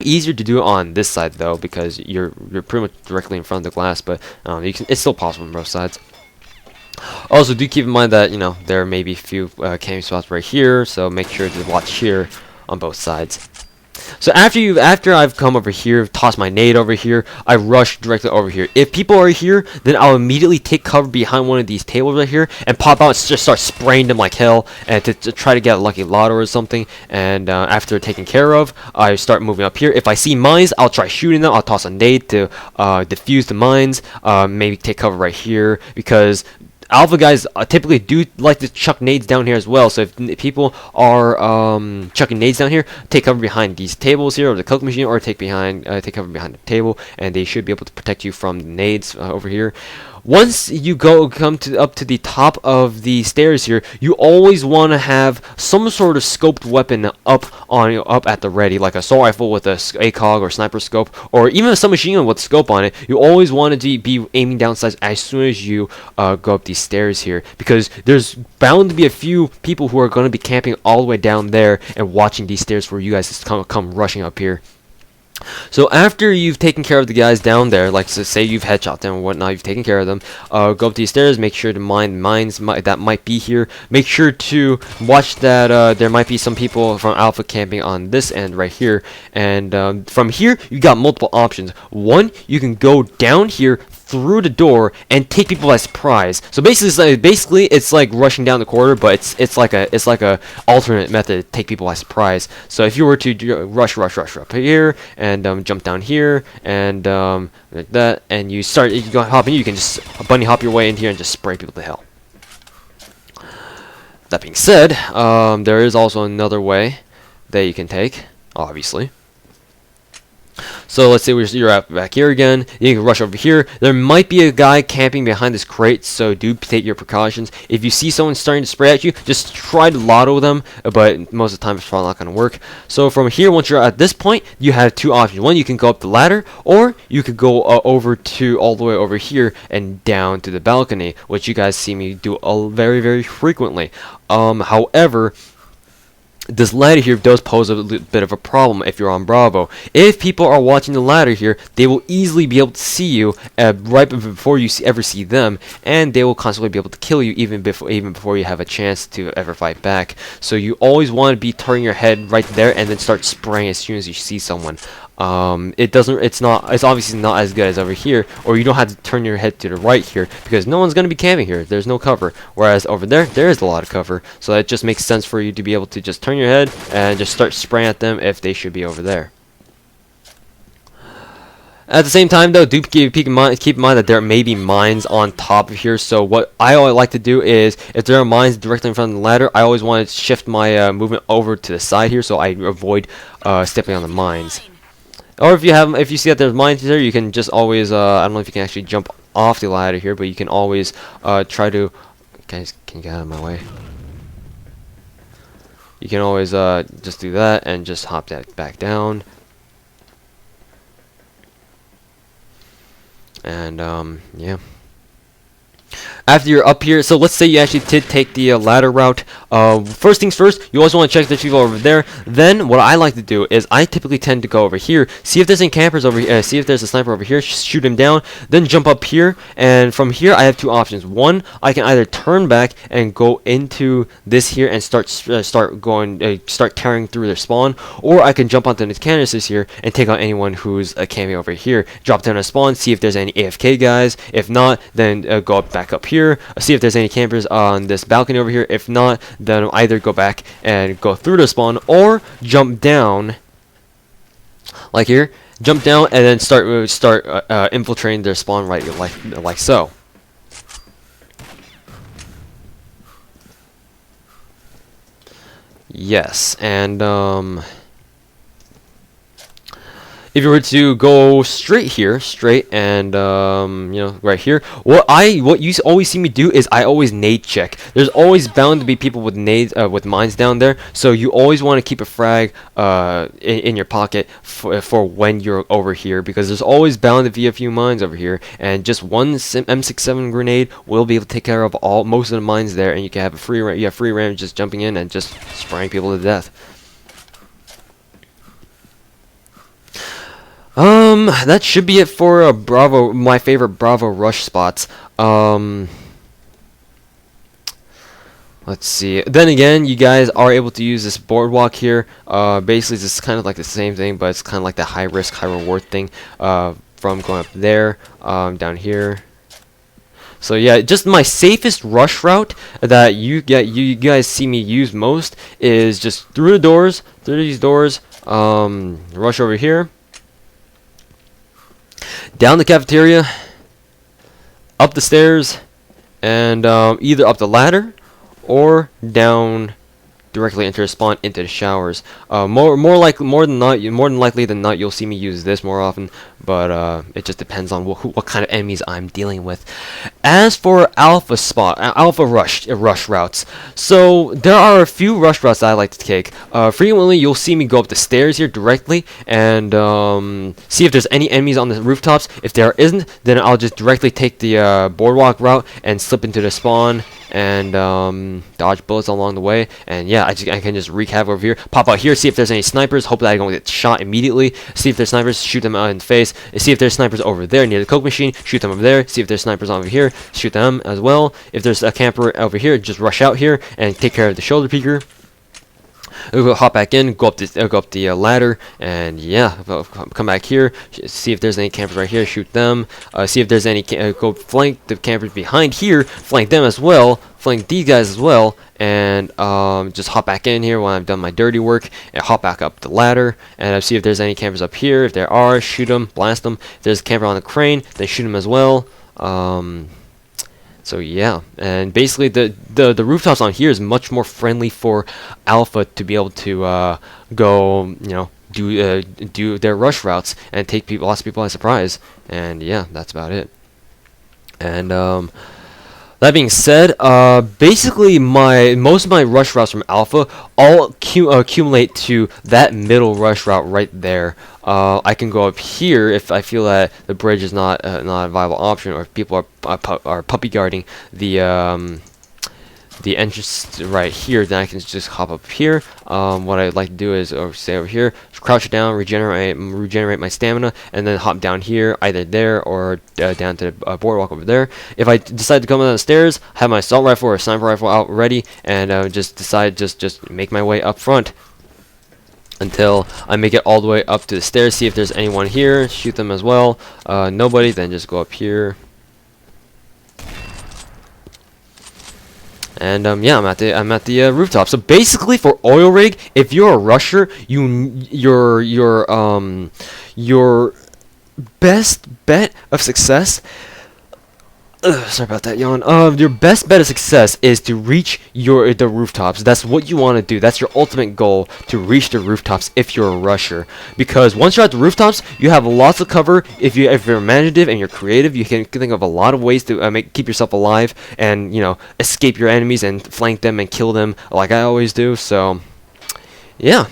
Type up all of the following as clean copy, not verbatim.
Easier to do it on this side though, because you're pretty much directly in front of the glass, but it's still possible on both sides. Also, do keep in mind that there may be a few camping spots right here, so make sure to watch here on both sides. So after I've come over here, toss my nade over here, I rush directly over here. If people are here, then I'll immediately take cover behind one of these tables right here and pop out and just start spraying them like hell, and to try to get a lucky lotto or something. And after taken care of, I start moving up here. If I see mines, I'll try shooting them. I'll toss a nade to defuse the mines. Maybe take cover right here, because alpha guys typically do like to chuck nades down here as well. So if people are chucking nades down here, take cover behind these tables here, or the coke machine, or take cover behind the table, and they should be able to protect you from the nades over here. Once you come up to the top of the stairs here, you always want to have some sort of scoped weapon up at the ready, like a assault rifle with a ACOG or sniper scope, or even a submachine gun with a scope on it. You always want to be aiming down sights as soon as you go up these stairs here, because there's bound to be a few people who are going to be camping all the way down there and watching these stairs for you guys to come rushing up here. So after you've taken care of the guys down there, like so say you've headshot them and whatnot, you've taken care of them, go up these stairs, make sure to mine the mines that might be here. Make sure to watch that there might be some people from Alpha camping on this end right here. And from here, you got multiple options. One, you can go down here through the door and take people by surprise. So basically it's like rushing down the corridor, but it's like a alternate method to take people by surprise. So if you were to rush up here and jump down here and like that, and you go hop in, you can just bunny hop your way in here and just spray people to hell. That being said, there is also another way that you can take, obviously. So let's say you're back here again. You can rush over here. There might be a guy camping behind this crate, so do take your precautions. If you see someone starting to spray at you, just try to lotto them, but most of the time it's probably not going to work. So from here, once you're at this point, you have two options. One, you can go up the ladder, or you could go over to all the way over here and down to the balcony, which you guys see me do very, very frequently. However, this ladder here does pose a bit of a problem if you're on Bravo. If people are watching the ladder here, they will easily be able to see you right before you ever see them, and they will constantly be able to kill you even before you have a chance to ever fight back. So you always want to be turning your head right there and then start spraying as soon as you see someone. It's obviously not as good as over here, or you don't have to turn your head to the right here because no one's going to be camping here. There's no cover, whereas over there is a lot of cover, so it just makes sense for you to be able to just turn your head and just start spraying at them if they should be over there. At the same time, though, do keep in mind that there may be mines on top of here. So what I always like to do is, if there are mines directly in front of the ladder, I always want to shift my movement over to the side here, so I avoid stepping on the mines. Or if you see that there's mines there, you can just always I don't know if you can actually jump off the ladder here, but you can always try to. Guys, can you get out of my way? You can always just do that and just hop that back down. And yeah. After you're up here, so let's say you actually did take the ladder route. First things first, you always want to check there's people over there. Then what I like to do is I typically tend to go over here, see if there's any campers over here, see if there's a sniper over here, shoot him down, then jump up here. And from here I have two options. One, I can either turn back and go into this here and start tearing through their spawn, or I can jump onto the canvases here and take out anyone who's camping over here. Drop down a spawn, see if there's any AFK guys. If not, then go back up here, see if there's any campers on this balcony over here. If not, then either go back and go through the spawn, or jump down like here, jump down and then start infiltrating their spawn right like so. Yes, and if you were to go straight and right here, what you always see me do is I always nade check. There's always bound to be people with nades with mines down there, so you always want to keep a frag in your pocket for when you're over here, because there's always bound to be a few mines over here, and just one M67 grenade will be able to take care of most of the mines there, and you can have free ram just jumping in and just spraying people to death. That should be it for Bravo, my favorite Bravo rush spots. Let's see. Then again, you guys are able to use this boardwalk here. Basically, it's kind of like the same thing, but it's kind of like the high risk, high reward thing. From going up there, down here. So yeah, just my safest rush route that you guys see me use most is just through the doors, through these doors. Rush over here, down the cafeteria, up the stairs, and either up the ladder or down directly into the spawn into the showers. More than likely than not, you'll see me use this more often, but it just depends on what kind of enemies I'm dealing with. As for alpha rush routes, so there are a few rush routes that I like to take. Frequently, you'll see me go up the stairs here directly and see if there's any enemies on the rooftops. If there isn't, then I'll just directly take the boardwalk route and slip into the spawn and dodge bullets along the way. And yeah, I can just wreak havoc over here, pop out here, see if there's any snipers, hope that I don't get shot immediately, see if there's snipers, shoot them out in the face, see if there's snipers over there near the coke machine, shoot them over there, see if there's snipers over here, shoot them as well. If there's a camper over here, just rush out here and take care of the shoulder peeker. We'll hop back in, go up the ladder, and yeah, come back here, see if there's any campers right here, shoot them, see if there's any, go flank the campers behind here, flank them as well, flank these guys as well, and just hop back in here when I've done my dirty work, and hop back up the ladder, and see if there's any campers up here. If there are, shoot them, blast them. If there's a camper on the crane, then shoot them as well. So yeah, and basically the rooftops on here is much more friendly for alpha to be able to go, do their rush routes and take lots of people by surprise. And yeah, that's about it. And that being said, basically most of my rush routes from alpha all accumulate to that middle rush route right there. I can go up here if I feel that the bridge is not a viable option, or if people are puppy guarding the entrance right here, then I can just hop up here. What I'd like to do is stay over here, crouch down, regenerate my stamina, and then hop down here, either there or down to the boardwalk over there. If I decide to come down the stairs, have my assault rifle or sniper rifle out ready, and just decide just make my way up front until I make it all the way up to the stairs. See if there's anyone here, shoot them as well. Nobody, then just go up here. And yeah, I'm at the rooftop. So basically, for oil rig, if you're a rusher, your best bet of success. Sorry about that yawn. Your best bet of success is to reach the rooftops. That's what you want to do. That's your ultimate goal, to reach the rooftops if you're a rusher. Because once you're at the rooftops, you have lots of cover. If you're imaginative and you're creative, you can think of a lot of ways to keep yourself alive and escape your enemies and flank them and kill them like I always do. So yeah,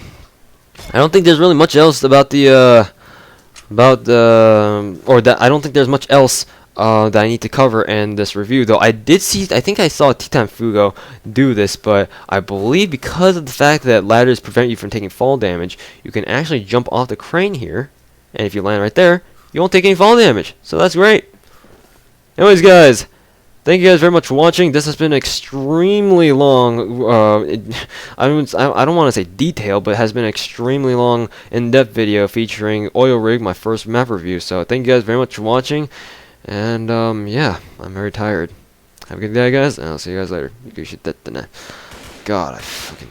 I don't think there's really much else about I don't think there's much else that I need to cover in this review, though I think I saw Titan Fugo do this, but I believe because of the fact that ladders prevent you from taking fall damage, you can actually jump off the crane here, and if you land right there, you won't take any fall damage, so that's great. Anyways, guys, thank you guys very much for watching. This has been extremely long, I don't want to say detailed, but it has been an extremely long, in-depth video featuring Oil Rig, my first map review, so thank you guys very much for watching. And yeah, I'm very tired. Have a good day, guys, and I'll see you guys later. You should that. God, I fucking